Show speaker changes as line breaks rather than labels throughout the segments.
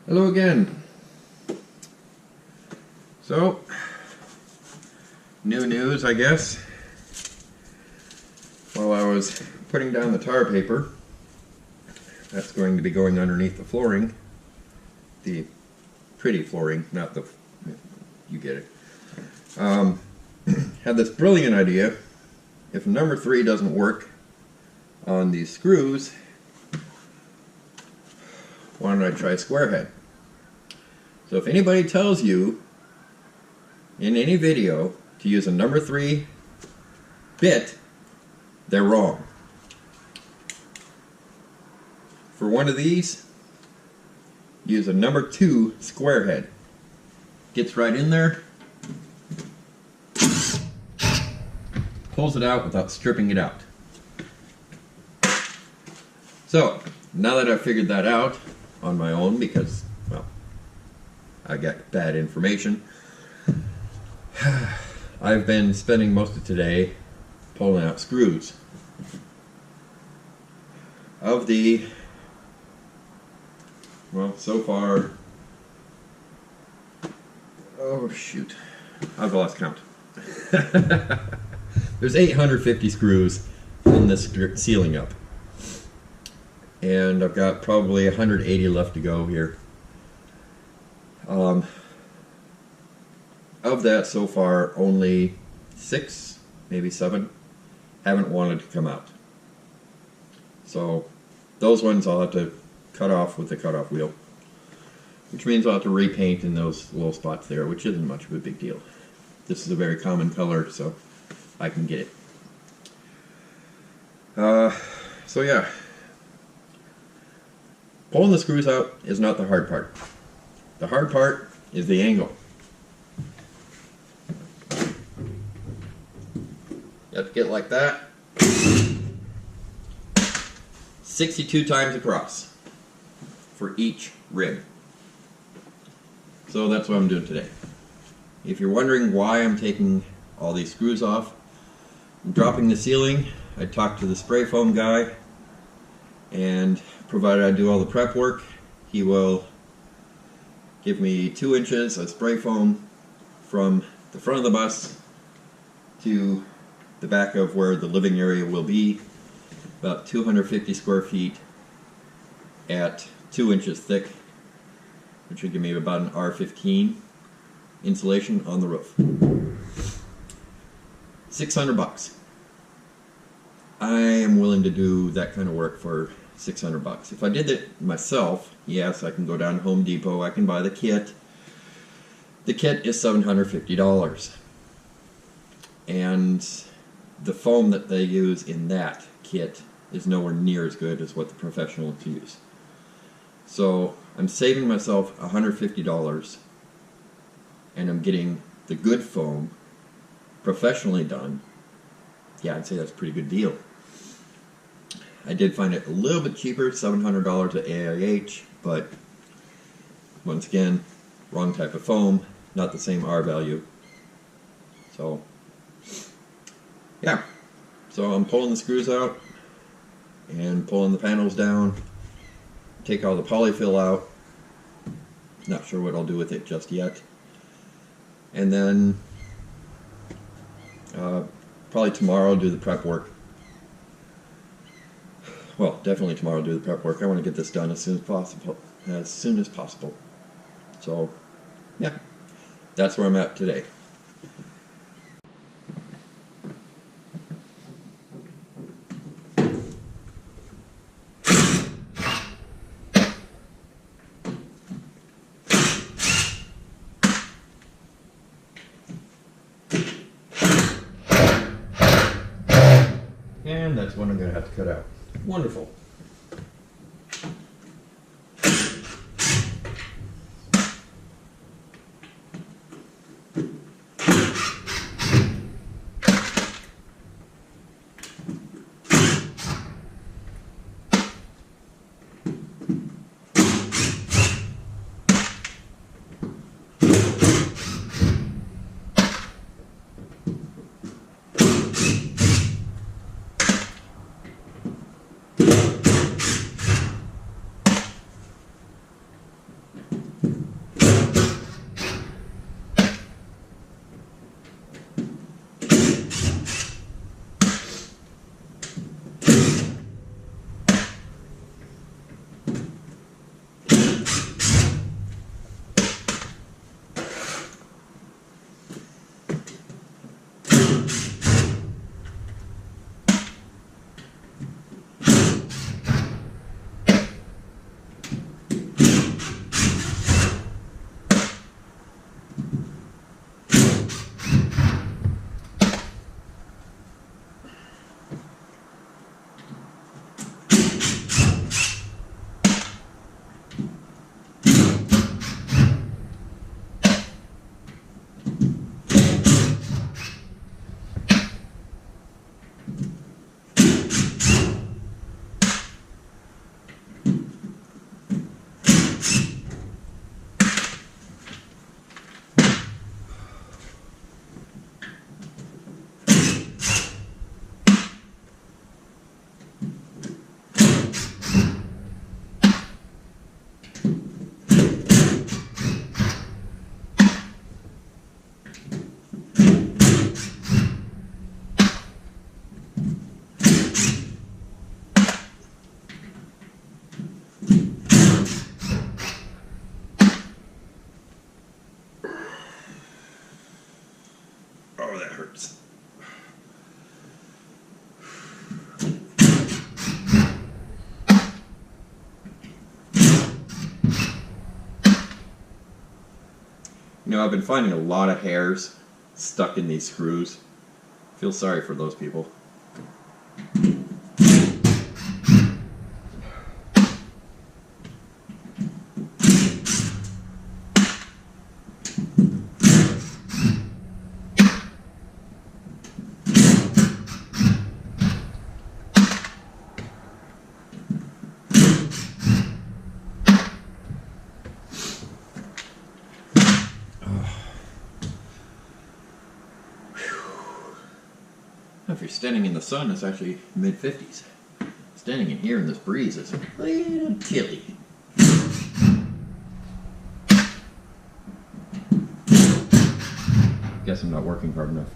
Hello again. So, new news, I guess. While I was putting down the tar paper, that's going to be going underneath the flooring. The pretty flooring, not the, you get it. Had this brilliant idea. If number 3 doesn't work on these screws, why don't I try square head? So if anybody tells you in any video to use a number 3 bit, they're wrong. For one of these, use a number 2 square head. Gets right in there, pulls it out without stripping it out. So, now that I've figured that out on my own because, well, I got bad information, I've been spending most of today pulling out screws. Of the, well, so far, oh shoot, I've lost count. There's 850 screws in this ceiling up. And I've got probably 180 left to go here. Of that, so far, only 6, maybe 7, haven't wanted to come out. So those ones I'll have to cut off with the cutoff wheel, which means I'll have to repaint in those little spots there, which isn't much of a big deal. This is a very common color, so I can get it. So yeah. Pulling the screws out is not the hard part. The hard part is the angle. You have to get like that. 62 times across for each rib. So that's what I'm doing today. If you're wondering why I'm taking all these screws off, I'm dropping the ceiling. I talked to the spray foam guy, and provided I do all the prep work, he will give me 2 inches of spray foam from the front of the bus to the back of where the living area will be, about 250 square feet at 2 inches thick, which would give me about an R15 insulation on the roof. $600. I am willing to do that kind of work for $600. If I did it myself, yes, I can go down to Home Depot, I can buy the kit. The kit is $750. And the foam that they use in that kit is nowhere near as good as what the professionals use. So I'm saving myself $150, and I'm getting the good foam professionally done. Yeah, I'd say that's a pretty good deal. I did find it a little bit cheaper, $700 at AIH, but once again, wrong type of foam, not the same R value. So, yeah. So I'm pulling the screws out and pulling the panels down, take all the polyfill out. Not sure what I'll do with it just yet. And then probably tomorrow I'll do the prep work. Well, definitely tomorrow I'll do the prep work. I want to get this done as soon as possible. So, yeah, that's where I'm at today. And that's what I'm going to have to cut out. Wonderful. You know, I've been finding a lot of hairs stuck in these screws. I feel sorry for those people. If you're standing in the sun, it's actually mid-50s. Standing in here in this breeze is a little chilly. Guess I'm not working hard enough.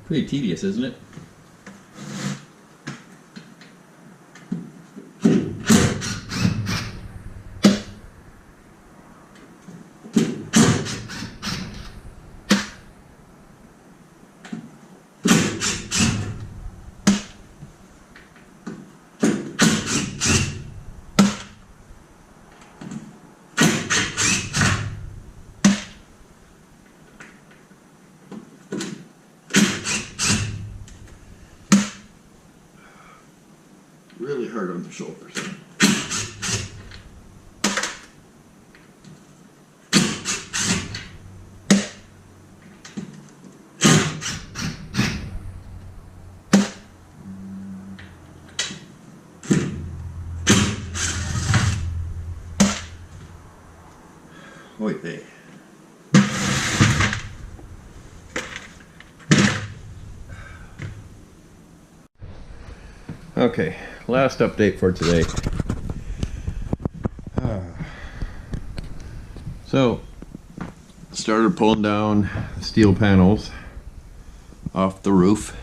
Pretty tedious, isn't it? Really hard on the shoulders. Oy vey. Okay, last update for today. So, started pulling down steel panels off the roof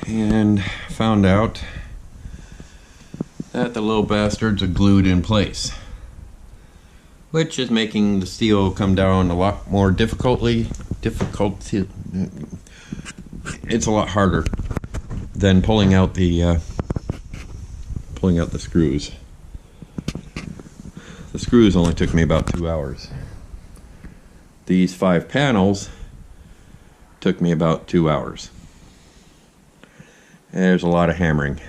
and found out that the little bastards are glued in place, which is making the steel come down a lot more difficult. It's a lot harder than pulling out the screws. The screws only took me about 2 hours. These 5 panels took me about 2 hours. And there's a lot of hammering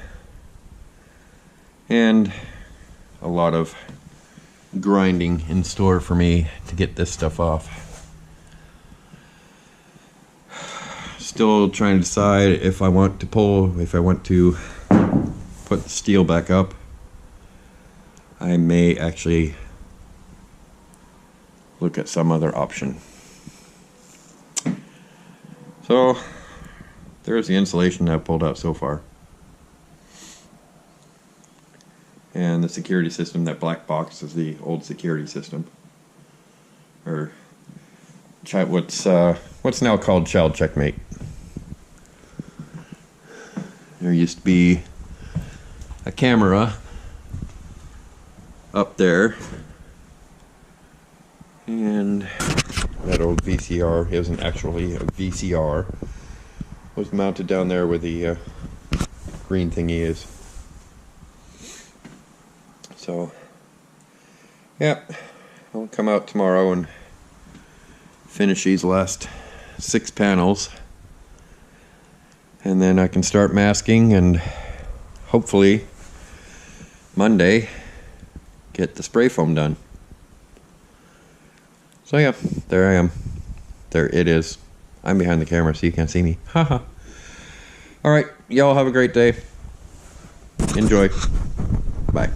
and a lot of grinding in store for me to get this stuff off. Still trying to decide if I want to put the steel back up. I may actually look at some other option. So there's the insulation I've pulled out so far. And the security system, that black box, is the old security system. Or what's now called Child Checkmate. There used to be a camera up there, and that old VCR, it wasn't actually a VCR, was mounted down there where the green thingy is. So, yeah, I'll come out tomorrow and finish these last 6 panels. And then I can start masking and hopefully Monday get the spray foam done. So yeah, there I am. There it is. I'm behind the camera so you can't see me. Haha. Alright, y'all have a great day. Enjoy. Bye.